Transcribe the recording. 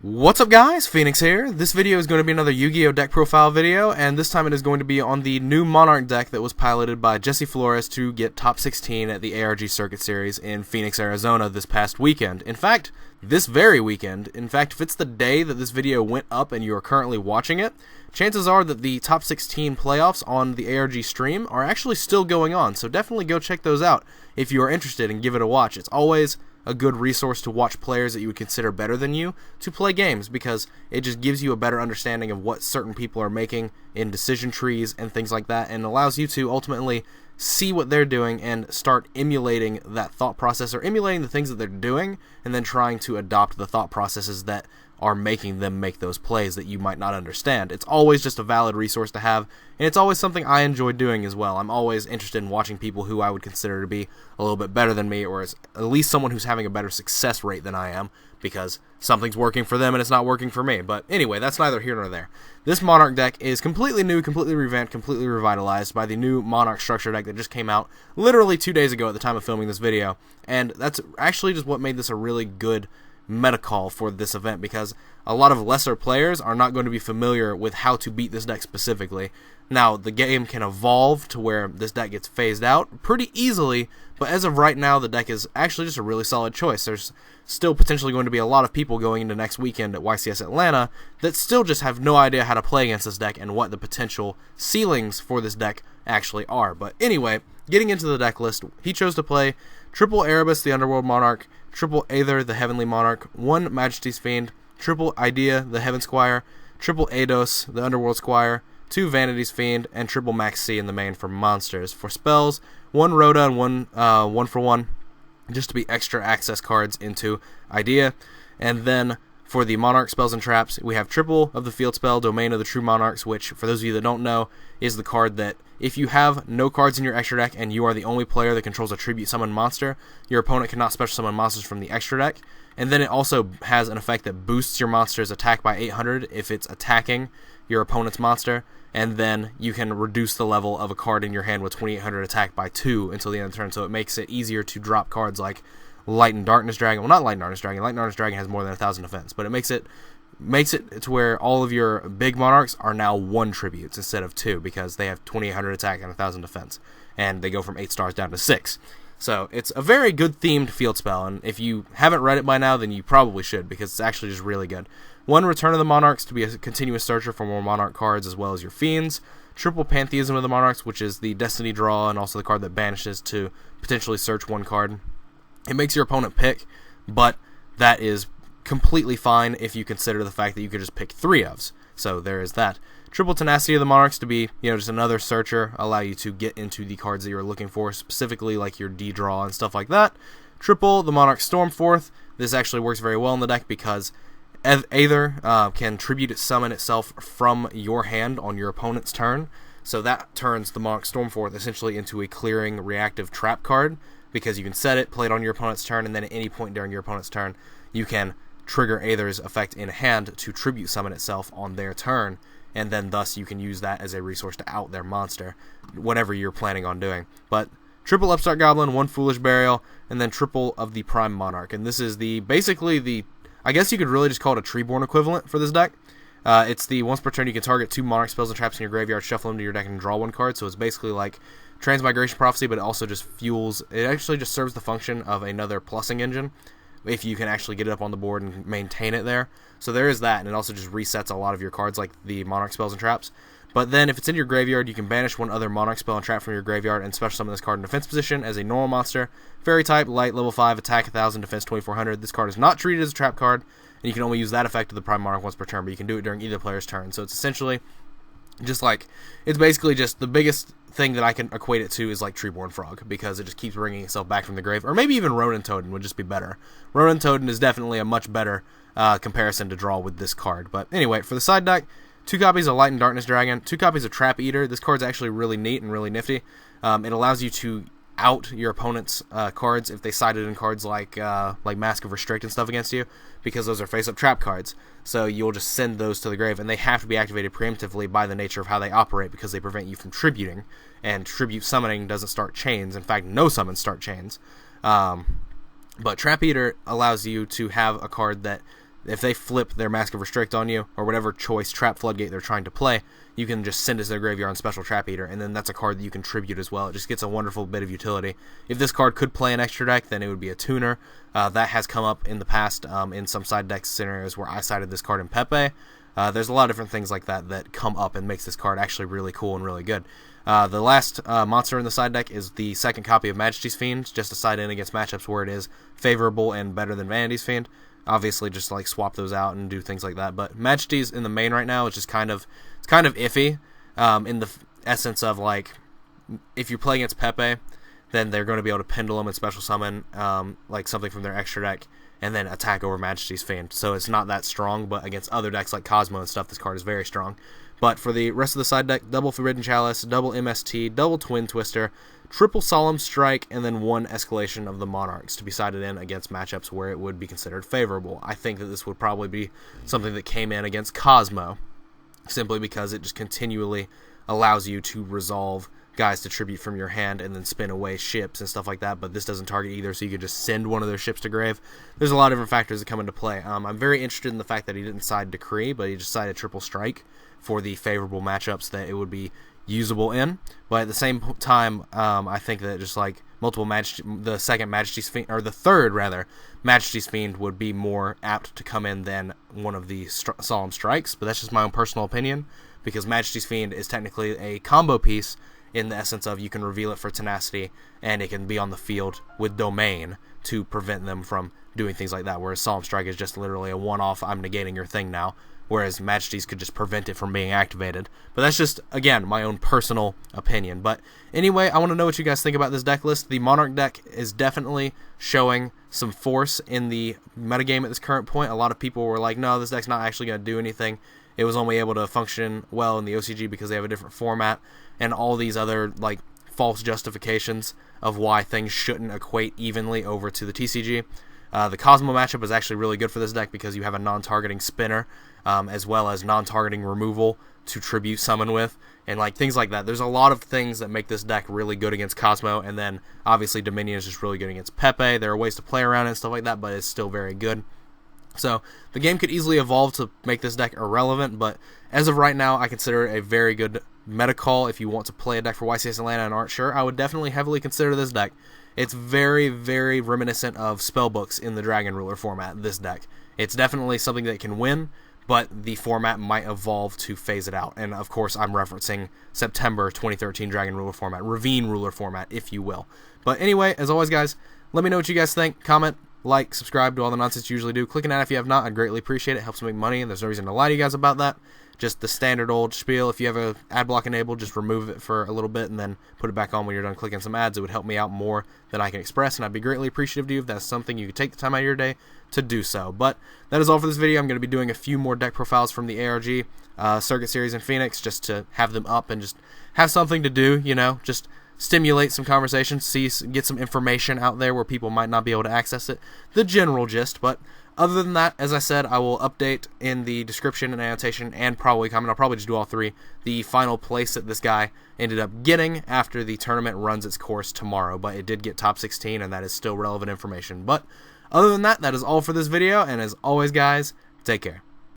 What's up guys, Phoenix here. This video is going to be another Yu-Gi-Oh deck profile video, and this time it is going to be on the new Monarch deck that was piloted by Jesse Flores to get top 16 at the ARG Circuit Series in Phoenix, Arizona this past weekend. In fact, this very weekend. In fact, if it's the day that this video went up and you are currently watching it, chances are that the top 16 playoffs on the ARG stream are actually still going on, so definitely go check those out if you are interested and give it a watch. It's always a good resource to watch players that you would consider better than you to play games, because it just gives you a better understanding of what certain people are making in decision trees and things like that, and allows you to ultimately see what they're doing and start emulating that thought process, or emulating the things that they're doing and then trying to adopt the thought processes that are making them make those plays that you might not understand. It's always just a valid resource to have, and it's always something I enjoy doing as well. I'm always interested in watching people who I would consider to be a little bit better than me, or at least someone who's having a better success rate than I am, because something's working for them and it's not working for me. But anyway, that's neither here nor there. This Monarch deck is completely new, completely revamped, completely revitalized by the new Monarch structure deck that just came out literally 2 days ago at the time of filming this video, and that's actually just what made this a really good meta call for this event, because a lot of lesser players are not going to be familiar with how to beat this deck specifically. Now, the game can evolve to where this deck gets phased out pretty easily, but as of right now, the deck is actually just a really solid choice. There's still potentially going to be a lot of people going into next weekend at YCS Atlanta that still just have no idea how to play against this deck and what the potential ceilings for this deck actually are. But anyway, getting into the deck list, he chose to play triple Erebus, the Underworld Monarch, triple Aether, the Heavenly Monarch, one Majesty's Fiend, triple Idea, the Heaven Squire, triple Eidos, the Underworld Squire, two Vanity's Fiend, and triple Max C in the main for monsters. For spells, one Rhoda and one 1-for-1, just to be extra access cards into Idea. And then for the Monarch spells and traps, we have triple of the field spell, Domain of the True Monarchs, which, for those of you that don't know, is the card that if you have no cards in your extra deck and you are the only player that controls a tribute summon monster, your opponent cannot special summon monsters from the extra deck. And then it also has an effect that boosts your monster's attack by 800 if it's attacking your opponent's monster, and then you can reduce the level of a card in your hand with 2800 attack by 2 until the end of the turn, so it makes it easier to drop cards like Light and Darkness Dragon. Well, not Light and Darkness Dragon. Light and Darkness Dragon has more than 1,000 defense, but it makes it to where all of your big monarchs are now 1 tributes instead of 2, because they have 2800 attack and 1000 defense, and they go from 8 stars down to 6. So it's a very good themed field spell, and if you haven't read it by now, then you probably should, because it's actually just really good. 1 Return of the Monarchs, to be a continuous searcher for more Monarch cards as well as your Fiends. Triple Pantheism of the Monarchs, which is the Destiny draw and also the card that banishes to potentially search 1 card. It makes your opponent pick, but that is completely fine if you consider the fact that you could just pick 3 ofs. So there is that. Triple Tenacity of the Monarchs, to be, just another searcher, allow you to get into the cards that you're looking for, specifically like your D draw and stuff like that. Triple the Monarch Stormforth. This actually works very well in the deck because Aether can tribute summon itself from your hand on your opponent's turn. So that turns the Monarch Stormforth essentially into a clearing reactive trap card, because you can set it, play it on your opponent's turn, and then at any point during your opponent's turn, you can trigger Aether's effect in hand to tribute summon itself on their turn, and then thus you can use that as a resource to out their monster, whatever you're planning on doing. But triple Upstart Goblin, 1 Foolish Burial, and then triple of the Prime Monarch. And this is basically the, I guess you could really just call it a Treeborn equivalent for this deck. It's the once per turn you can target 2 Monarch spells and traps in your graveyard, shuffle them to your deck, and draw 1 card. So it's basically like Transmigration Prophecy, but it also just it actually just serves the function of another plussing engine, if you can actually get it up on the board and maintain it there. So there is that, and it also just resets a lot of your cards like the Monarch spells and traps. But then if it's in your graveyard, you can banish 1 other Monarch spell and trap from your graveyard and special summon this card in defense position as a normal monster. Fairy type, light, level 5, attack 1000, defense 2400. This card is not treated as a trap card, and you can only use that effect of the Prime Monarch once per turn, but you can do it during either player's turn. So it's essentially just like, it's basically just the biggest thing that I can equate it to is like Treeborn Frog, because it just keeps bringing itself back from the grave. Or maybe even Ronin Totem would just be better. Ronin Totem is definitely a much better comparison to draw with this card. But anyway, for the side deck, 2 copies of Light and Darkness Dragon, 2 copies of Trap Eater. This card's actually really neat and really nifty. It allows you to out your opponent's cards if they sided in cards like Mask of Restrict and stuff against you, because those are face-up trap cards. So you'll just send those to the grave, and they have to be activated preemptively by the nature of how they operate, because they prevent you from tributing, and tribute summoning doesn't start chains. In fact, no summons start chains. But Trap Eater allows you to have a card that if they flip their Mask of Restrict on you, or whatever choice Trap Floodgate they're trying to play, you can just send it to their graveyard on Special Trap Eater, and then that's a card that you can tribute as well. It just gets a wonderful bit of utility. If this card could play an extra deck, then it would be a tuner. That has come up in the past in some side deck scenarios where I sided this card in Pepe. There's a lot of different things like that that come up and makes this card actually really cool and really good. The last monster in the side deck is the second copy of Majesty's Fiend, just to side in against matchups where it is favorable and better than Vanity's Fiend. Obviously, just like swap those out and do things like that. But Majesty's in the main right now, which is kind of iffy in the essence of, like, if you play against Pepe, then they're going to be able to Pendulum and Special Summon like something from their extra deck, and then attack over Majesty's Fiend. So it's not that strong, but against other decks like Cosmo and stuff, this card is very strong. But for the rest of the side deck, double Forbidden Chalice, double MST, double Twin Twister, triple Solemn Strike, and then one Escalation of the Monarchs to be sided in against matchups where it would be considered favorable. I think that this would probably be something that came in against Cosmo, simply because it just continually allows you to resolve guys to tribute from your hand and then spin away ships and stuff like that, but this doesn't target either, so you could just send one of their ships to grave. There's a lot of different factors that come into play. I'm very interested in the fact that he didn't side Decree, but he just sided Triple Strike for the favorable matchups that it would be usable in. But at the same time, I think that just like the second Majesty's Fiend, or the third rather, Majesty's Fiend would be more apt to come in than one of the Solemn Strikes, but that's just my own personal opinion, because Majesty's Fiend is technically a combo piece in the essence of you can reveal it for Tenacity, and it can be on the field with Domain to prevent them from doing things like that, whereas Solemn Strike is just literally a one-off, I'm negating your thing now, whereas Majesty's could just prevent it from being activated. But that's just, again, my own personal opinion. But anyway, I want to know what you guys think about this deck list. The Monarch deck is definitely showing some force in the metagame at this current point. A lot of people were like, no, this deck's not actually going to do anything. It was only able to function well in the OCG because they have a different format, and all these other like false justifications of why things shouldn't equate evenly over to the TCG. The Cosmo matchup is actually really good for this deck because you have a non-targeting spinner, as well as non-targeting removal to tribute summon with, and like things like that. There's a lot of things that make this deck really good against Cosmo, and then obviously Dominion is just really good against Pepe. There are ways to play around it and stuff like that, but it's still very good. So the game could easily evolve to make this deck irrelevant, but as of right now, I consider it a very good meta call. If you want to play a deck for YCS Atlanta and aren't sure, I would definitely heavily consider this deck. It's very, very reminiscent of Spellbooks in the Dragon Ruler format, this deck. It's definitely something that can win, but the format might evolve to phase it out. And of course, I'm referencing September 2013 Dragon Ruler format, Ravine Ruler format, if you will. But anyway, as always, guys, let me know what you guys think. Comment, like, subscribe to all the nonsense you usually do. Clicking that if you have not, I'd greatly appreciate it. It helps me make money, and there's no reason to lie to you guys about that. Just the standard old spiel. If you have a ad block enabled, just remove it for a little bit and then put it back on when you're done clicking some ads. It would help me out more than I can express, and I'd be greatly appreciative to you if that's something you could take the time out of your day to do so. But that is all for this video. I'm going to be doing a few more deck profiles from the ARG Circuit Series in Phoenix, just to have them up and just have something to do, you know, just stimulate some conversation, get some information out there where people might not be able to access it. The general gist, but other than that, as I said, I will update in the description and annotation and probably comment. I'll probably just do all three. The final place that this guy ended up getting after the tournament runs its course tomorrow, but it did get top 16, and that is still relevant information. But other than that, that is all for this video, and as always, guys, take care.